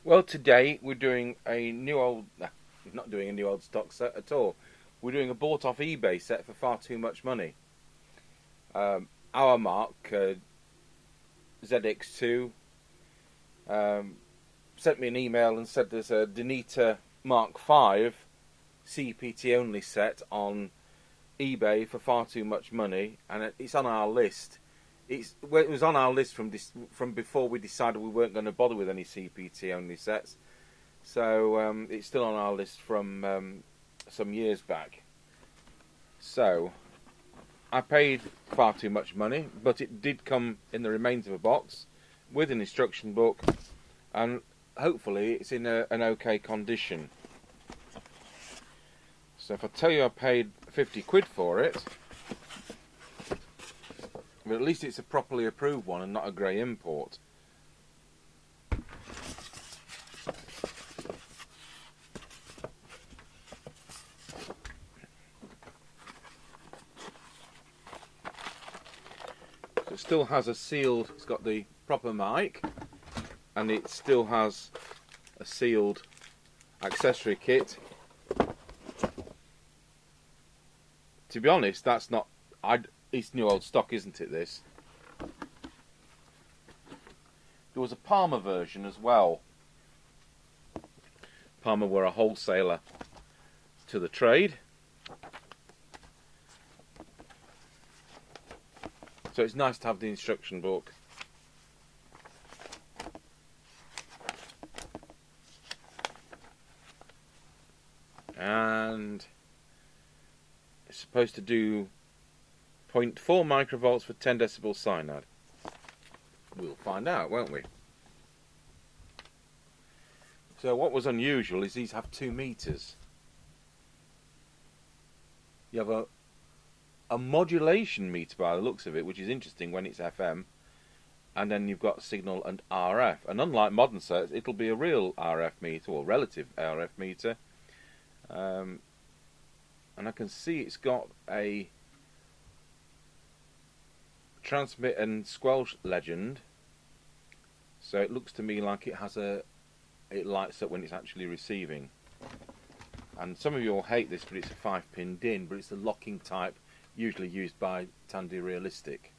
Well, today we're doing a new old. Nah, we're not doing a new old stock set at all. We're doing a bought off eBay set for far too much money. Our Mark ZX2 sent me an email and said there's a Danita Mk5 CEPT only set on eBay for far too much money, and it's on our list. It was on our list from before we decided we weren't going to bother with any CPT only sets. So it's still on our list from some years back. So I paid far too much money, but it did come in the remains of a box with an instruction book, and hopefully it's in an okay condition. So if I tell you I paid 50 quid for it, but at least it's a properly approved one and not a grey import. So it still has a sealed, it's got the proper mic, and it still has a sealed accessory kit. To be honest, that's not... It's new old stock, isn't it, this? There was a Palmer version as well. Palmer were a wholesaler to the trade. So it's nice to have the instruction book. And it's supposed to do 0.4 microvolts for 10 decibel cyanide. We'll find out, won't we? So what was unusual is these have 2 meters. You have a modulation meter by the looks of it, which is interesting when it's FM, and then you've got signal and RF. And unlike modern sets, it'll be a real RF meter, or relative RF meter. And I can see it's got a transmit and squelch legend, so it looks to me like it lights up when it's actually receiving. And some of you will hate this, but it's a 5-pin DIN, but it's the locking type usually used by Tandy Realistic.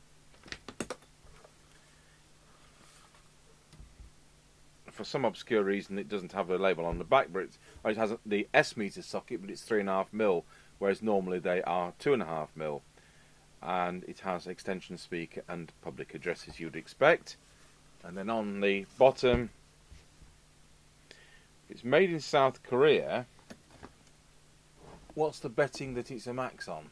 For some obscure reason it doesn't have a label on the back, but it has the S meter socket, but it's 3.5mm, whereas normally they are 2.5mm. And it has extension speaker and public address as you'd expect. And then on the bottom, it's made in South Korea. What's the betting that it's a Maxon?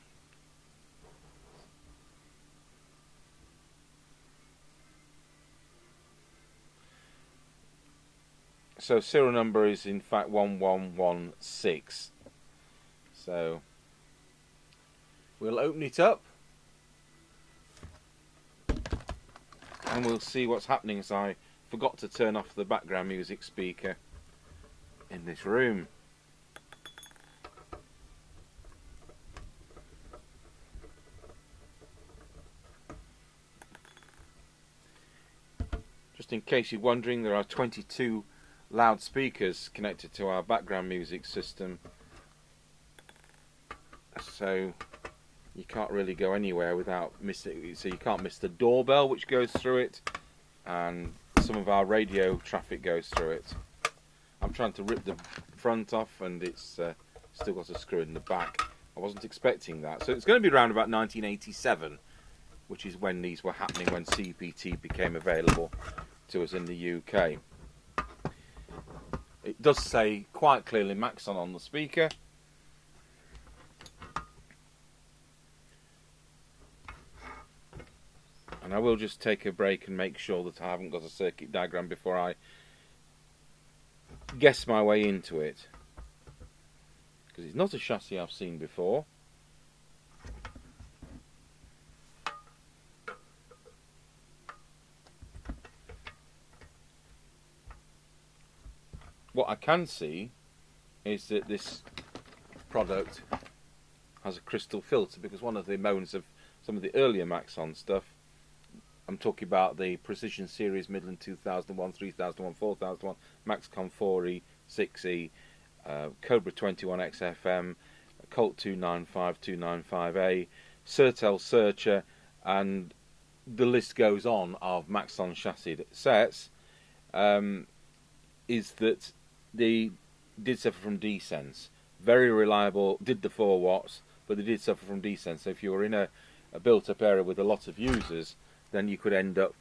So serial number is in fact 1116. So we'll open it up and we'll see what's happening, as I forgot to turn off the background music speaker in this room. Just in case you're wondering, there are 22 loudspeakers connected to our background music system, so you can't really go anywhere without missing. So you can't miss the doorbell, which goes through it, and some of our radio traffic goes through it. I'm trying to rip the front off, and it's still got a screw in the back. I wasn't expecting that. So it's going to be around about 1987, which is when these were happening, when CPT became available to us in the UK. It does say quite clearly Maxon on the speaker. And I will just take a break and make sure that I haven't got a circuit diagram before I guess my way into it, because it's not a chassis I've seen before. What I can see is that this product has a crystal filter, because one of the moans of some of the earlier Maxon stuff I'm talking about the Precision Series Midland 2001, 3001, 4001, Maxcom 4E, 6E, Cobra 21X FM, Colt 295, 295A, Sertel Searcher, and the list goes on of Maxon chassis sets, is that they did suffer from desense. Very reliable, did the 4 watts, but they did suffer from desense. So if you were in a built-up area with a lot of users, then you could end up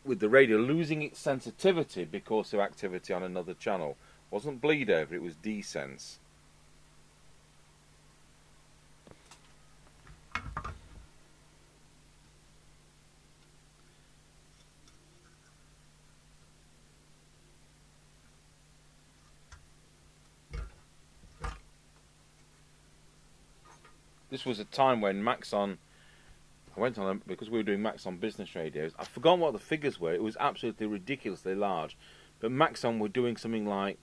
with the radio losing its sensitivity because of activity on another channel. It wasn't bleed over, it was desense. This was a time when Maxon, I went on because we were doing Maxon business radios. I've forgotten what the figures were. It was absolutely ridiculously large. But Maxon were doing something like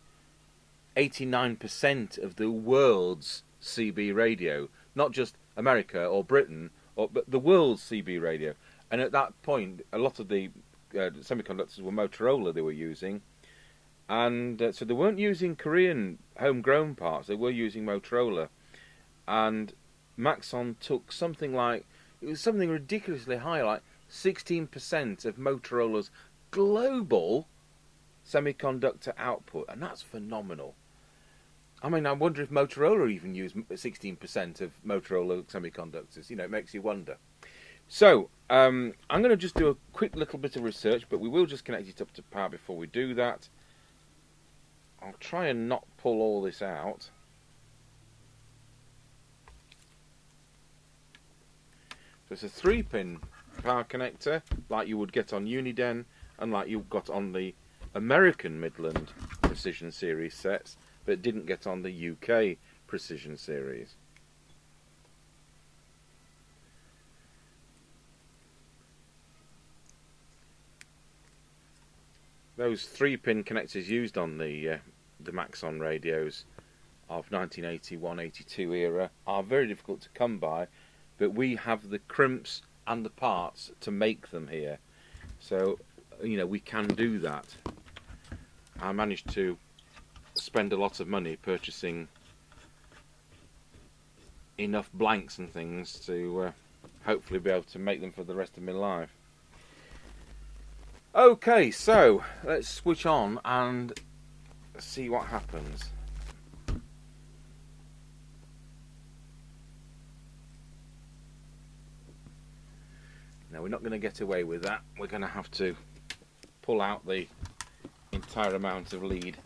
89% of the world's CB radio. Not just America or Britain, but the world's CB radio. And at that point, a lot of the semiconductors were Motorola they were using. And so they weren't using Korean homegrown parts. They were using Motorola. And Maxon took something like, it was something ridiculously high, like 16% of Motorola's global semiconductor output, and that's phenomenal. I mean, I wonder if Motorola even used 16% of Motorola semiconductors. You know, it makes you wonder. So, I'm going to just do a quick little bit of research, but we will just connect it up to power before we do that. I'll try and not pull all this out. It's a 3-pin power connector, like you would get on Uniden, and like you got on the American Midland Precision Series sets, but didn't get on the UK Precision Series. Those 3-pin connectors used on the Maxon radios of 1981-82 era are very difficult to come by. But we have the crimps and the parts to make them here. So, you know, we can do that. I managed to spend a lot of money purchasing enough blanks and things to hopefully be able to make them for the rest of my life. Okay, so let's switch on and see what happens. Now, we're not going to get away with that. We're going to have to pull out the entire amount of lead.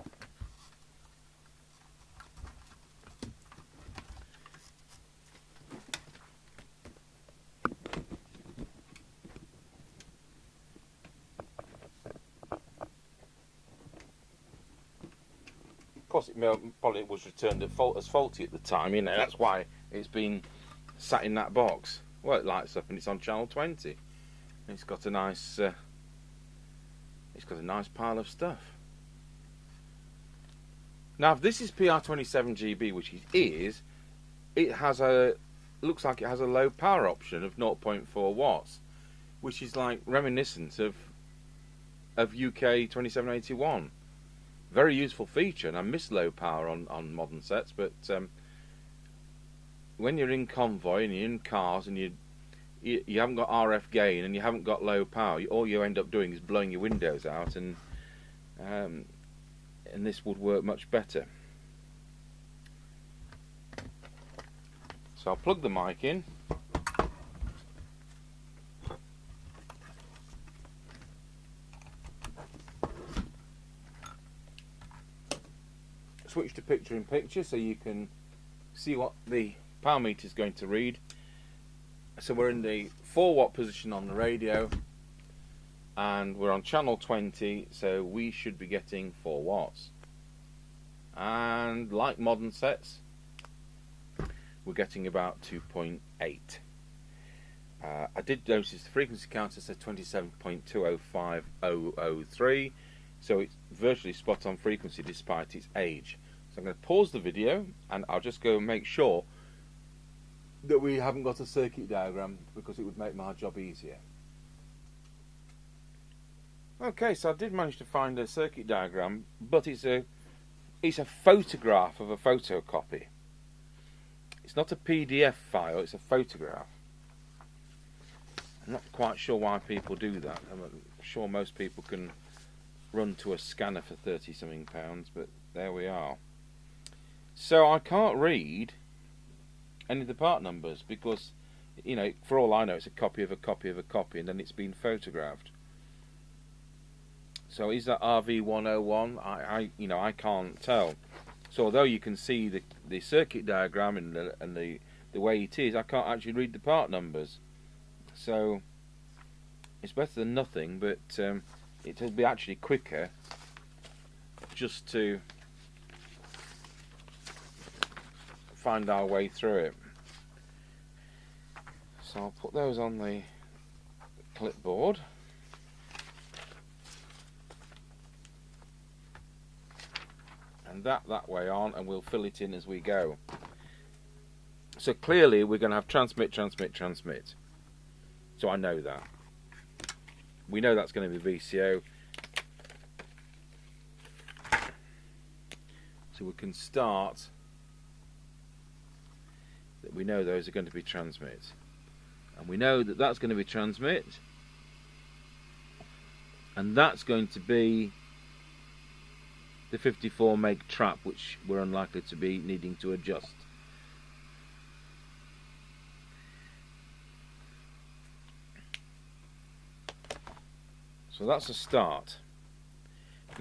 Of course, it probably was returned as faulty at the time, you know, that's why it's been sat in that box. Well, it lights up and it's on channel 20. It's got a nice pile of stuff. Now, if this is PR27GB, which it is, it has looks like it has a low power option of 0.4 watts, which is like reminiscent of UK 2781. Very useful feature, and I miss low power on modern sets, but when you're in convoy and you're in cars and you haven't got RF gain and you haven't got low power, all you end up doing is blowing your windows out, and this would work much better. So I'll plug the mic in. Switch to picture-in-picture so you can see what the power meter is going to read. So we're in the 4 watt position on the radio, and we're on channel 20, so we should be getting 4 watts. And like modern sets, we're getting about 2.8. I did notice the frequency counter says 27.205003, so it's virtually spot on frequency despite its age. So I'm going to pause the video and I'll just go and make sure that we haven't got a circuit diagram because it would make my job easier. Okay, so I did manage to find a circuit diagram, but it's a photograph of a photocopy. It's not a PDF file, it's a photograph. I'm not quite sure why people do that. I'm sure most people can run to a scanner for £30-something, but there we are. So I can't read any of the part numbers because, you know, for all I know, it's a copy of a copy of a copy, and then it's been photographed. So is that RV101? I can't tell. So although you can see the circuit diagram and the way it is, I can't actually read the part numbers. So it's better than nothing, but it'll be actually quicker just to find our way through it. So I'll put those on the clipboard. And that way on, and we'll fill it in as we go. So clearly we're going to have transmit, transmit, transmit. So I know that. We know that's going to be VCO. So we can start that we know those are going to be transmit. And we know that that's going to be transmit. And that's going to be the 54 meg trap, which we're unlikely to be needing to adjust. So that's a start.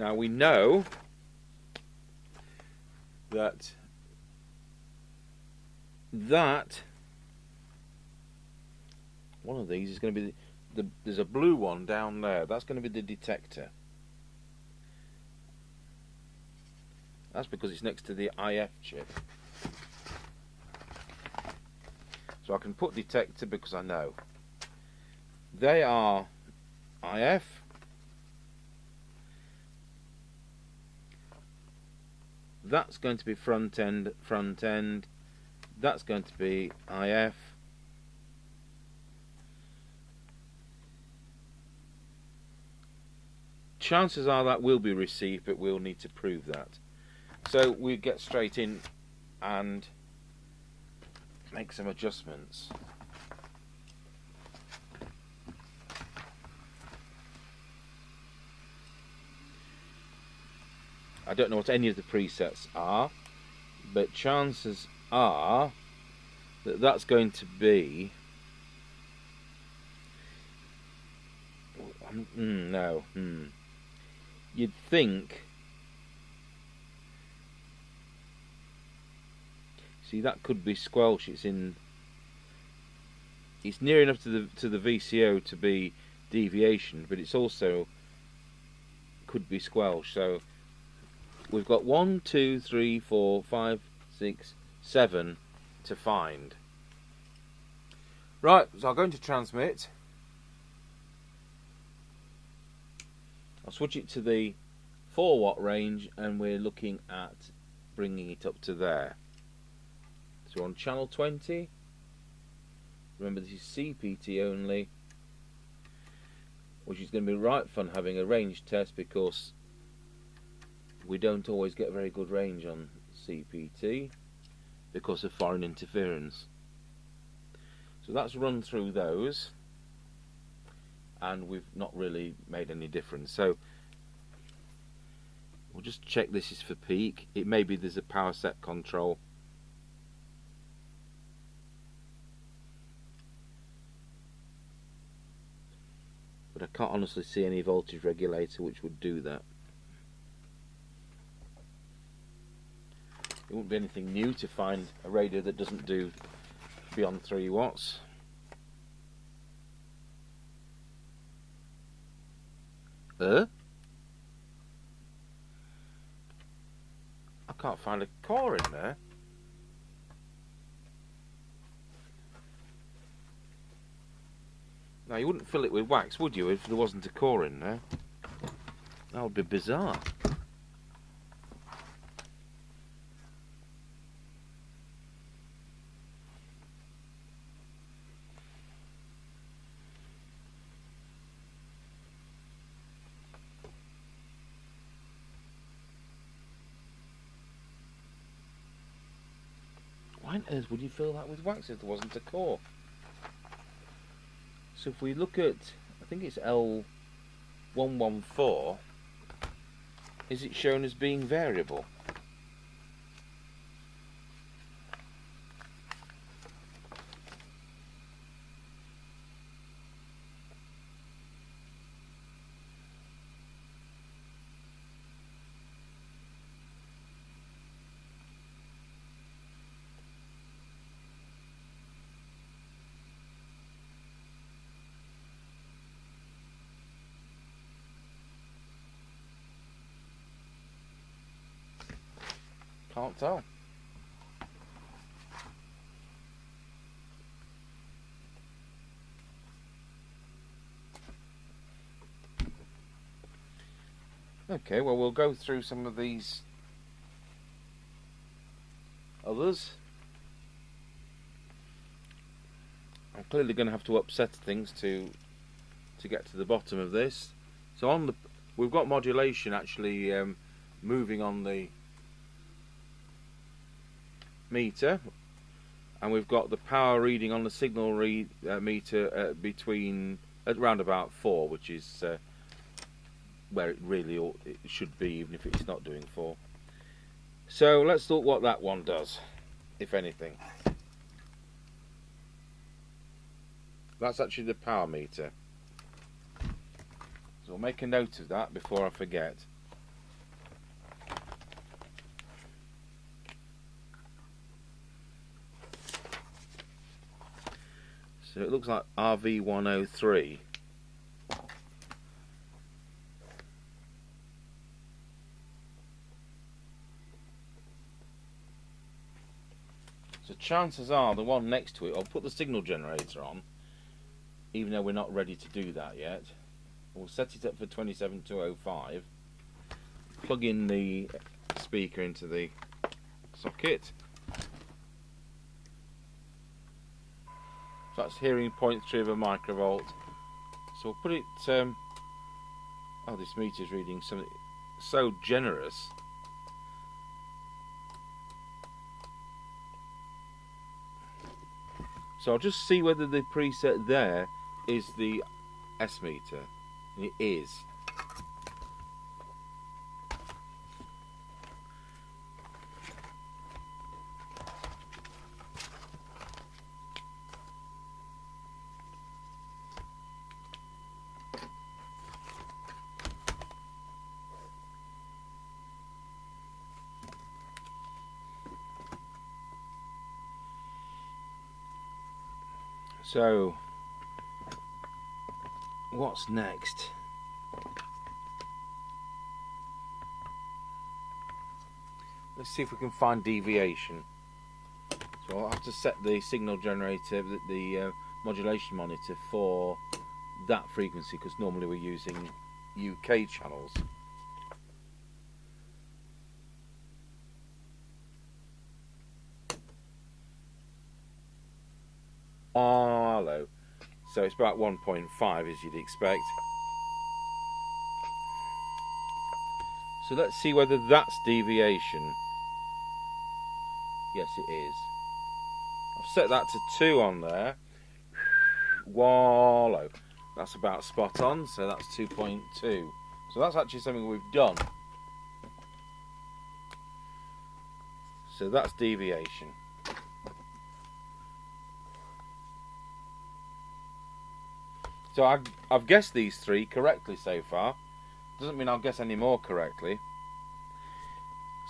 Now we know that one of these is going to be there's a blue one down there. That's going to be the detector. That's because it's next to the IF chip. So I can put detector because I know. They are IF. That's going to be front end. That's going to be IF. Chances are that will be received, but we'll need to prove that. So we get straight in and make some adjustments. I don't know what any of the presets are, but chances are that that's going to be You'd think. See, that could be squelch. It's near enough to the VCO to be deviation, but it's also could be squelch. So we've got 1, 2, 3, 4, 5, 6, 7 to find. Right, so I'll go into transmit. I'll switch it to the 4 watt range, and we're looking at bringing it up to there. So on channel 20, remember this is CPT only, which is going to be right fun having a range test because we don't always get very good range on CPT because of foreign interference. So that's run through those, and we've not really made any difference. So we'll just check this is for peak. It may be there's a power set control. But I can't honestly see any voltage regulator which would do that. It wouldn't be anything new to find a radio that doesn't do beyond 3 watts. I can't find a core in there. Now, you wouldn't fill it with wax, would you, if there wasn't a core in there? That would be bizarre. why on earth would you fill that with wax if there wasn't a core? So if we look at, I think it's L114, is it shown as being variable? Can't tell. Okay, well, we'll go through some of these others. I'm clearly going to have to upset things to get to the bottom of this. So on the, we've got modulation actually moving on the meter, and we've got the power reading on the signal meter between at round about 4, which is where it really it should be, even if it's not doing 4. So let's look what that one does, if anything. That's actually the power meter, so I'll make a note of that before I forget. So it looks like RV103. So chances are the one next to it, I'll put the signal generator on, even though we're not ready to do that yet. We'll set it up for 27205. Plug in the speaker into the socket. So that's hearing 0.3 of a microvolt. So we'll put it. Oh, this meter is reading something so generous. So I'll just see whether the preset there is the S meter. And it is. So, what's next? Let's see if we can find deviation. So I'll have to set the signal generator, the modulation monitor, for that frequency, because normally we're using UK channels. Hello. So it's about 1.5, as you'd expect. So let's see whether that's deviation. Yes, it is. I've set that to 2 on there. Wallow. That's about spot on, so that's 2.2. So that's actually something we've done. So that's deviation. So I've guessed these 3 correctly so far. Doesn't mean I'll guess any more correctly.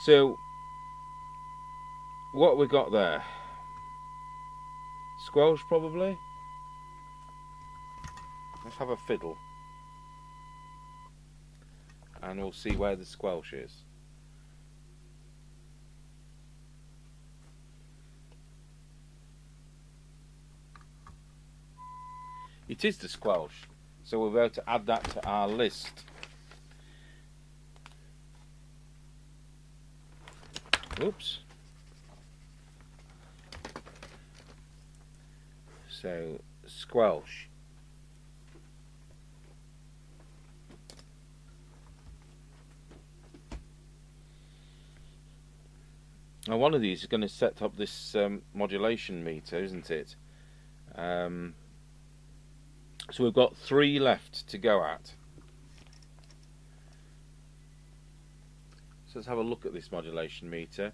So what we got there? Squelch, probably. Let's have a fiddle, and we'll see where the squelch is. It is the squelch, so we'll be able to add that to our list. Oops. So, squelch. Now one of these is going to set up this modulation meter, isn't it? So we've got 3 left to go at. So let's have a look at this modulation meter.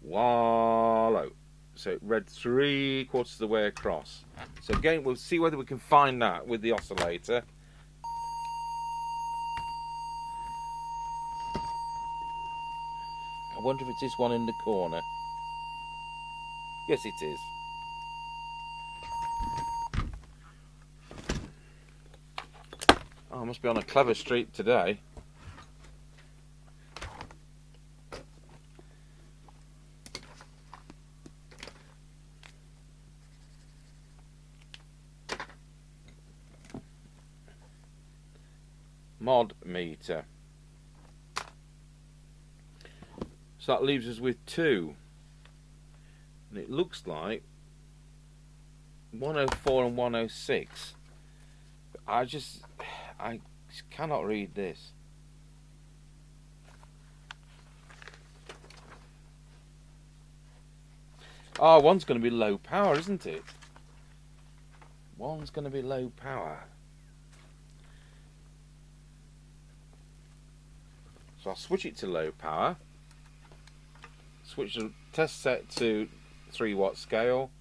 Wallow. So it read 3/4 of the way across. So again, we'll see whether we can find that with the oscillator. I wonder if it's this one in the corner. Yes, it is. Oh, I must be on a clever street today. Mod meter. So that leaves us with 2. And it looks like 104 and 106. I just cannot read this. Oh, one's going to be low power, isn't it? One's going to be low power. So I'll switch it to low power. Switch the test set to 3-watt scale.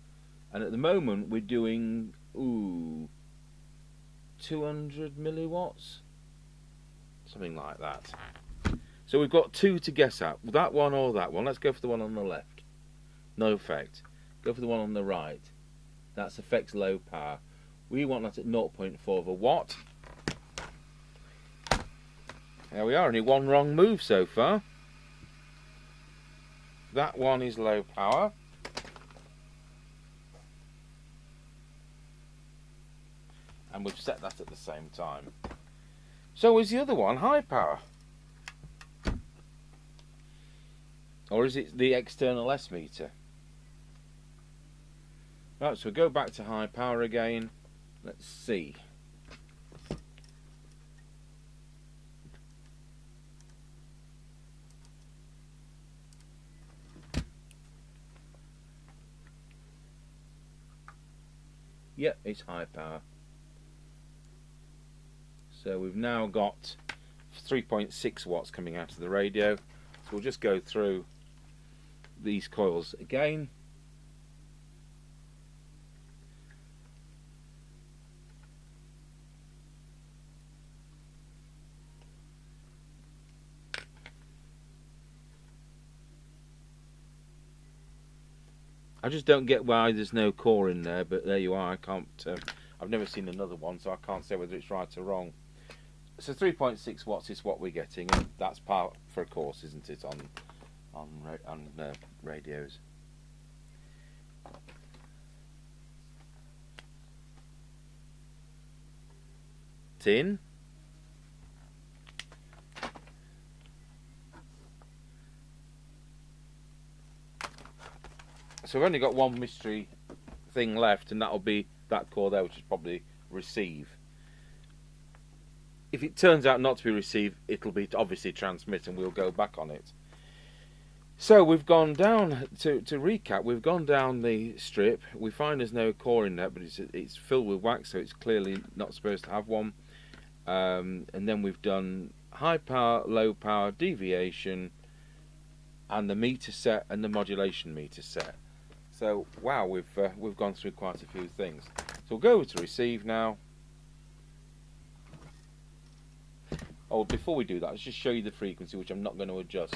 And at the moment we're doing 200 milliwatts, something like that. So we've got 2 to guess at, that one or that one. Let's go for the one on the left. No effect. Go for the one on the right. That's affects low power. We want that at 0.4 of a watt. There we are, only one wrong move so far. That one is low power. And we've set that at the same time. So is the other one high power? Or is it the external S meter? Right, so we go back to high power again. Let's see. Yep, it's high power. So we've now got 3.6 watts coming out of the radio. So we'll just go through these coils again. I just don't get why there's no core in there, but there you are. I can't. I've never seen another one, so I can't say whether it's right or wrong. So 3.6 watts is what we're getting, and that's par for a course, isn't it, on radios? Tin. So we've only got one mystery thing left, and that'll be that core there, which is probably receive. If it turns out not to be receive, it'll be obviously transmit, and we'll go back on it. So we've gone down, to recap, we've gone down the strip. We find there's no core in there, but it's filled with wax, so it's clearly not supposed to have one. And then we've done high power, low power, deviation, and the meter set and the modulation meter set. So wow, we've gone through quite a few things. So we'll go over to receive now. Oh, before we do that, let's just show you the frequency, which I'm not going to adjust.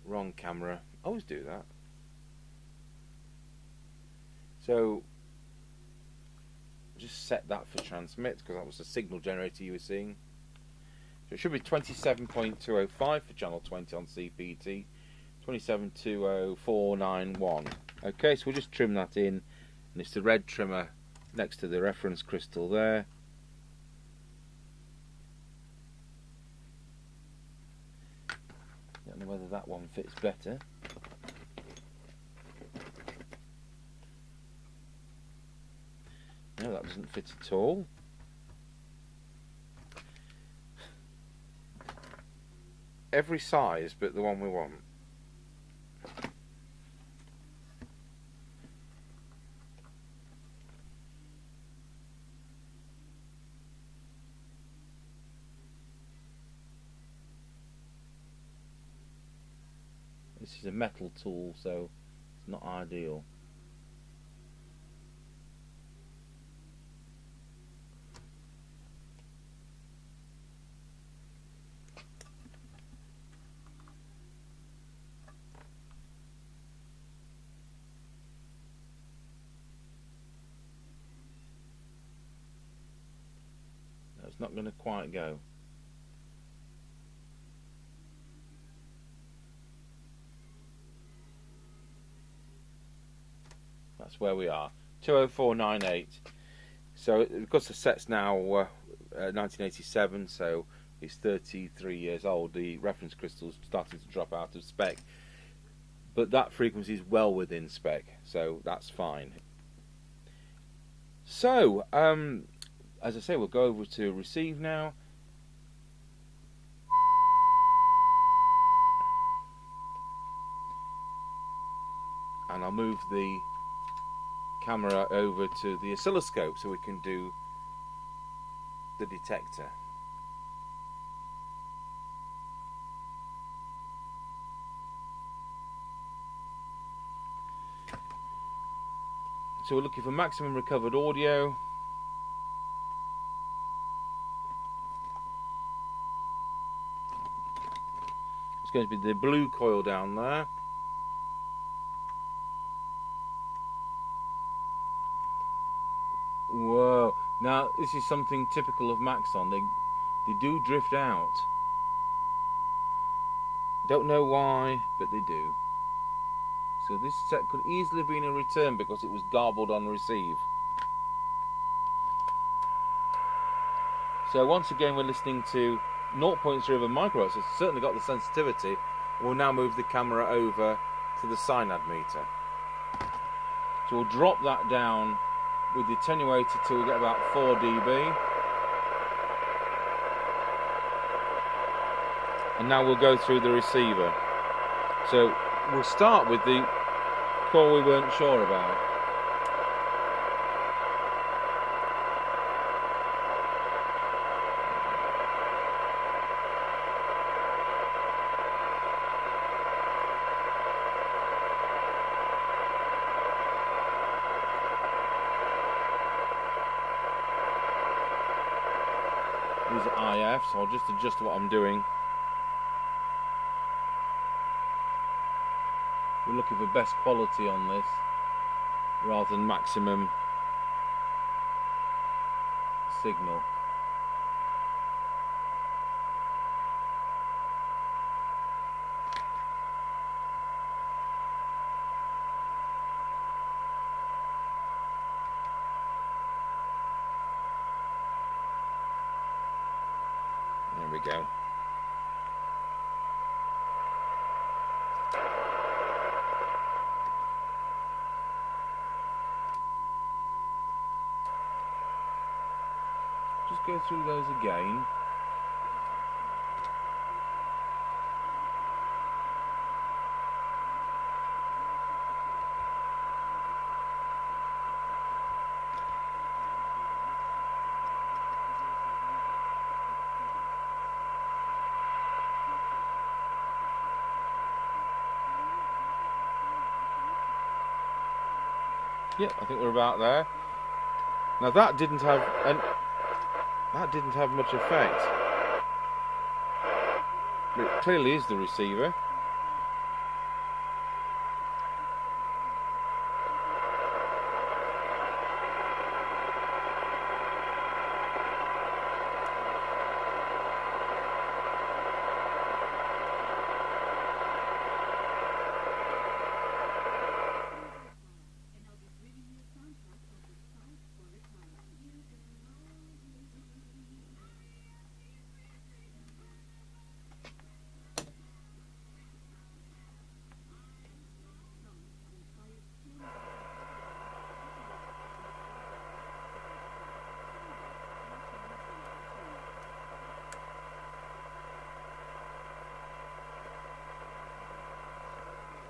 Wrong camera. I always do that. So just set that for transmit, because that was the signal generator you were seeing. So it should be 27.205 for channel 20 on CPT, 27.20491. Okay, so we'll just trim that in, and it's the red trimmer next to the reference crystal there. Don't know whether that one fits better. No, that doesn't fit at all. every size but the one we want. This is a metal tool, so it's not ideal. It's not going to quite go. That's where we are. 20498. So because the set's now 1987, so it's 33 years old, the reference crystal's starting to drop out of spec. But that frequency is well within spec, so that's fine. So, as I say, we'll go over to receive now. And I'll move the camera over to the oscilloscope so we can do the detector. So we're looking for maximum recovered audio. It's going to be the blue coil down there. Whoa, now this is something typical of Maxon. They do drift out. Don't know why, but they do. So this set could easily have been a return because it was garbled on receive. So once again we're listening to 0.3 of a microhertz. It's certainly got the sensitivity. We'll now move the camera over to the synad meter. So we'll drop that down with the attenuator till we get about 4 dB. And now we'll go through the receiver. So we'll start with the coil we weren't sure about. These are IF, so I'll just adjust what I'm doing. We're looking for best quality on this rather than maximum signal. There we go. Just go through those again. Yep, I think we're about there. Now that didn't have much effect. But it clearly is the receiver.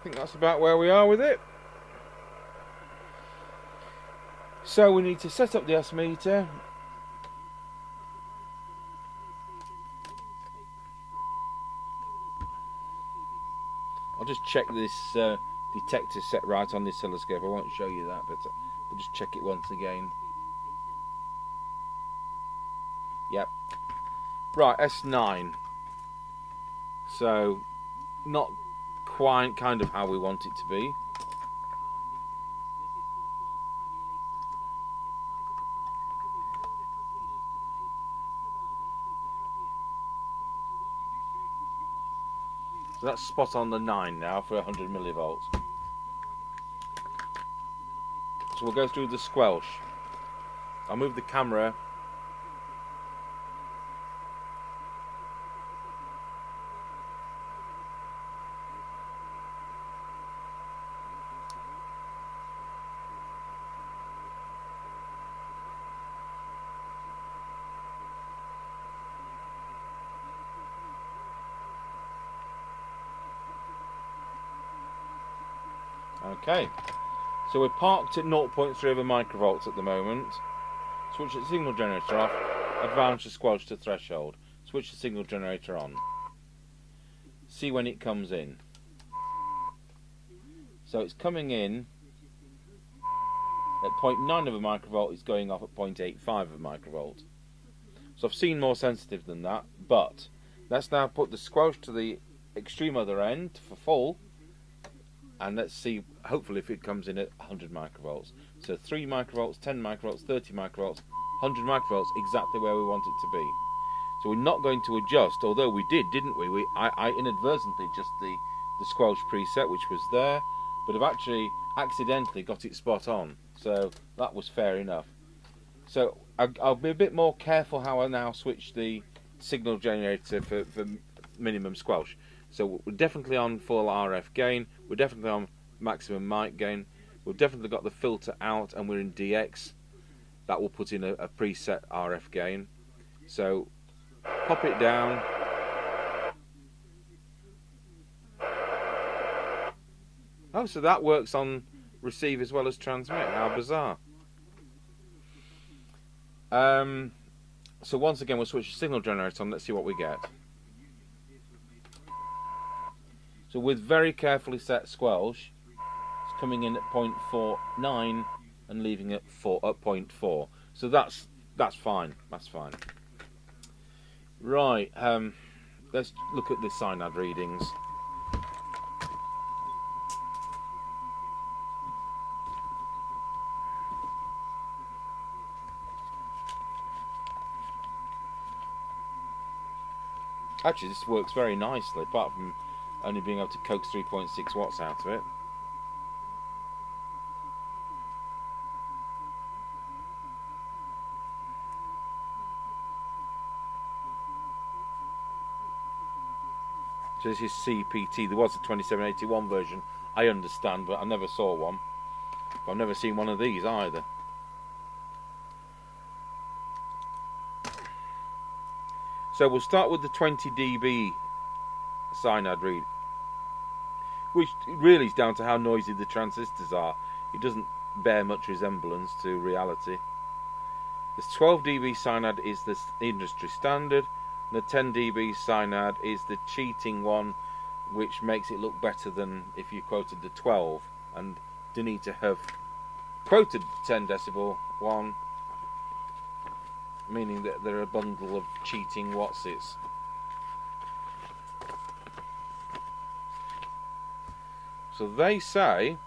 think that's about where we are with it. So we need to set up the S meter. I'll just check this detector set right on this oscilloscope. I won't show you that, but we'll just check it once again. Yep. Right, S9. So, not quite kind of how we want it to be. So that's spot on the 9 now for 100 millivolts. So we'll go through the squelch. I'll move the camera. Okay, so we're parked at 0.3 of a microvolts at the moment. Switch the signal generator off, advance the squelch to threshold. Switch the signal generator on. See when it comes in. So it's coming in at 0.9 of a microvolt, it's going off at 0.85 of a microvolt. So I've seen more sensitive than that, but let's now put the squelch to the extreme other end for full. And let's see, hopefully, if it comes in at 100 microvolts. So 3 microvolts, 10 microvolts, 30 microvolts, 100 microvolts, exactly where we want it to be. So we're not going to adjust, although we did, didn't we? I inadvertently adjusted the squelch preset, which was there, but I've actually accidentally got it spot on. So that was fair enough. So I'll be a bit more careful how I now switch the signal generator for minimum squelch. So we're definitely on full RF gain, we're definitely on maximum mic gain, we've definitely got the filter out and we're in DX. That will put in a preset RF gain. So pop it down. Oh, so that works on receive as well as transmit, how bizarre. So once again we'll switch the signal generator on, let's see what we get. So with very carefully set squelch, it's coming in at 0.49 and leaving it at 0.4. So that's fine. That's fine. Right. Let's look at the synad readings. Actually, this works very nicely, apart from only being able to coax 3.6 watts out of it. So this is CPT. There was a 2781 version, I understand, but I never saw one. I've never seen one of these either. So we'll start with the 20 dB synad read, which really is down to how noisy the transistors are. It doesn't bear much resemblance to reality. The 12 dB synad is the industry standard. The 10 dB synad is the cheating one, which makes it look better than if you quoted the 12. And Danita have quoted the 10 decibel one, meaning that they're a bundle of cheating Wattses. So they say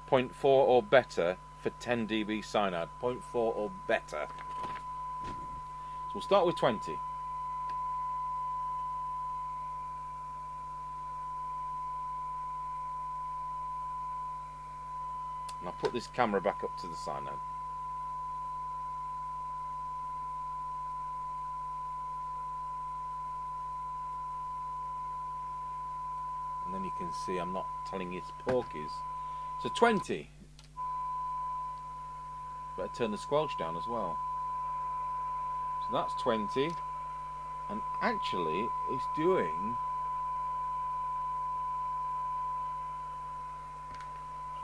0.4 or better for 10 dB synad. 0.4 or better. So we'll start with 20. And I'll put this camera back up to the synad. And then you can see I'm not telling you it's porkies. So 20. Better turn the squelch down as well. So that's 20. And actually it's doing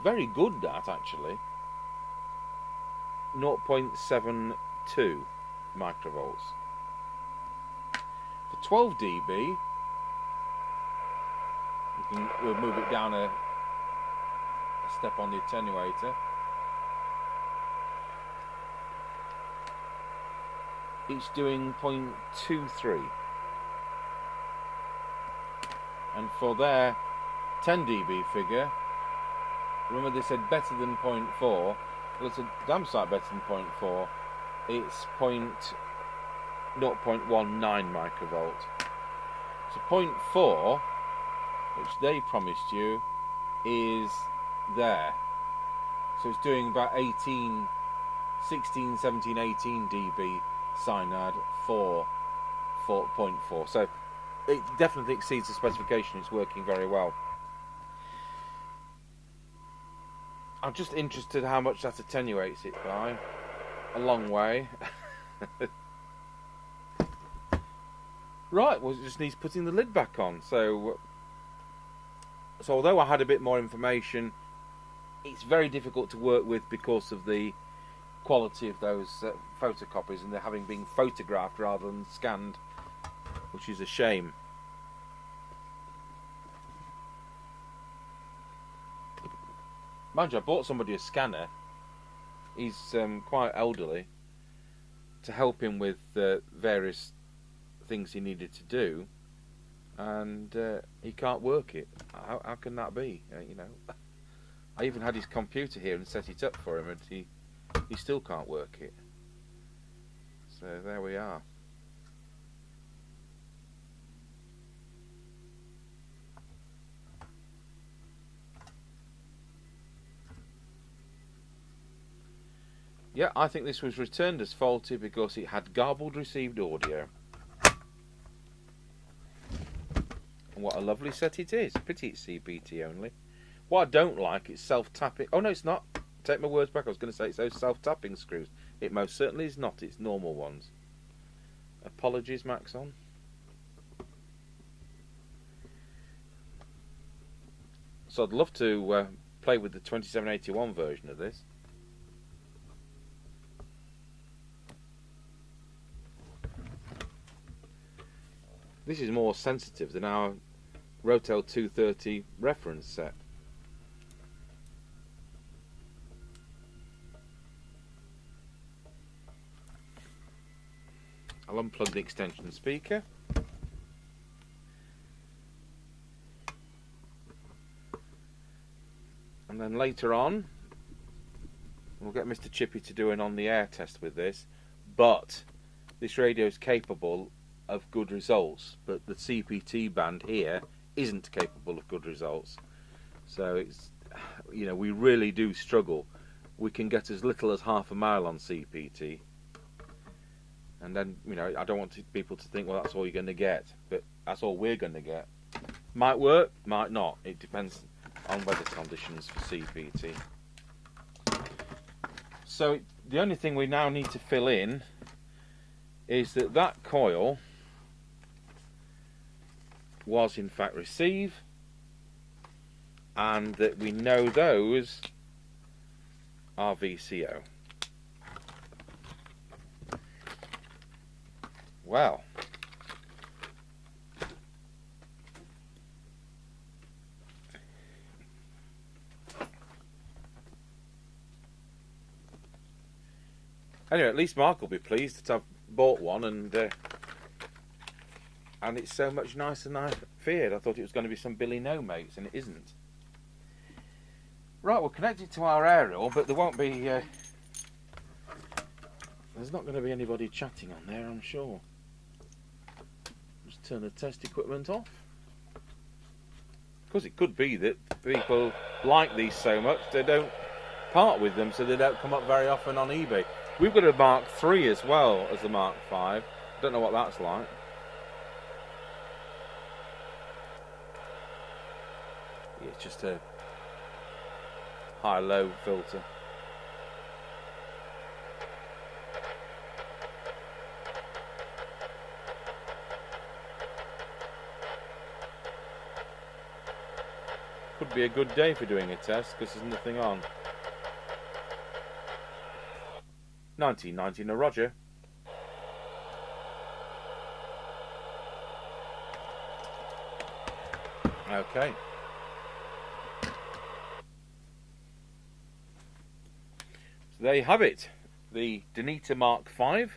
very good, that, actually. 0.72 microvolts. For 12 dB, we'll move it down a step on the attenuator. It's doing 0.23. And for their 10 dB figure, remember they said better than 0.4. Well, it's a damn sight better than 0.4. It's 0.19 microvolt. So 0.4, which they promised you, is there. So it's doing about 16, 17, 18 dB cyanide for 0.4. So it definitely exceeds the specification. It's working very well. I'm just interested how much that attenuates it by. A long way. Right, well, it just needs putting the lid back on. So although I had a bit more information, it's very difficult to work with because of the quality of those photocopies, and they're having been photographed rather than scanned, which is a shame. Mind you, I bought somebody a scanner. He's quite elderly, to help him with various things he needed to do, and he can't work it. How can that be? You know, I even had his computer here and set it up for him, and he still can't work it. So there we are. Yeah, I think this was returned as faulty because it had garbled received audio. And what a lovely set it is. Pity it's CPT only. What I don't like is self-tapping. Oh no, it's not. Take my words back. I was going to say it's those self-tapping screws. It most certainly is not. It's normal ones. Apologies, Maxon. So I'd love to play with the 2781 version of this. This is more sensitive than our Rotel 230 reference set. I'll unplug the extension speaker. And then later on, we'll get Mr. Chippy to do an on-the-air test with this. But this radio is capable of good results, but the CPT band here isn't capable of good results. So it's, you know, we really do struggle. We can get as little as half a mile on CPT, and then, you know, I don't want people to think, well, that's all you're going to get, but that's all we're going to get. Might work, might not. It depends on weather conditions for CPT. So the only thing we now need to fill in is that coil was in fact receive, and that we know those are VCO. Well, anyway, at least Mark will be pleased that I've bought one, and it's so much nicer than I feared. I thought it was going to be some Billy No Mates, and it isn't. Right, we'll connect it to our aerial, but there won't be... there's not going to be anybody chatting on there, I'm sure. Just turn the test equipment off. Because it could be that people like these so much, they don't part with them, so they don't come up very often on eBay. We've got a Mark III as well as the Mark V. Don't know what that's like. Yeah, it's just a high-low filter. could be a good day for doing a test because there's nothing on. 1919 a Roger. Okay. So there you have it. The Danita Mk5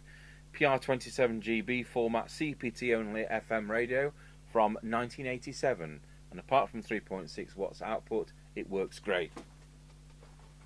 PR27GB format CPT only FM radio from 1987. And apart from 3.6 watts output, it works great.